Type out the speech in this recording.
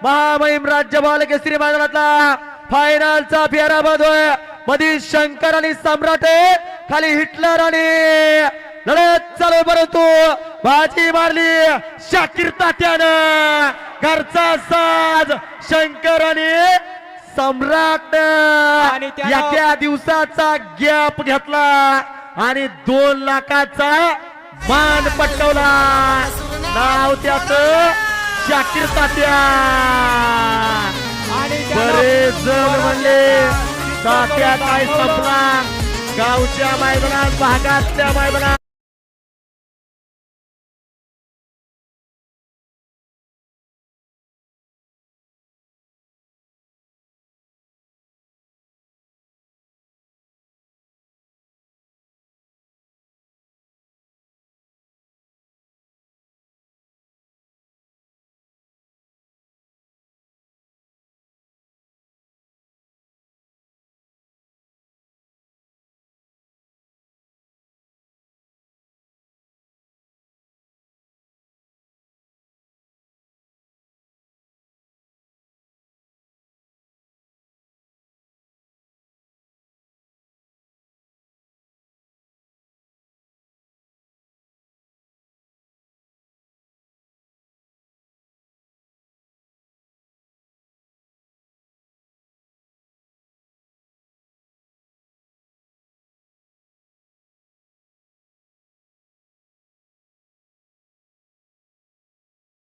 महामहिम राज्य बाल केसरी मैदानातला फायनलचा फेरा बंदोय मध्ये शंकर आणि सम्राट खाली हिटलर आणि लढत चालू परंतु बाजी मारली शाकीर तात्यानं घरचा साज शंकर आणि सम्राट एका दिवसाचा गॅप घेतला आणि 2 लाखाचा मान पटवला नाव त्याचं शाकीर तात्या बरेच जण म्हणले तात्या काय संपला गावच्या मैदानात भागातल्या मैदानात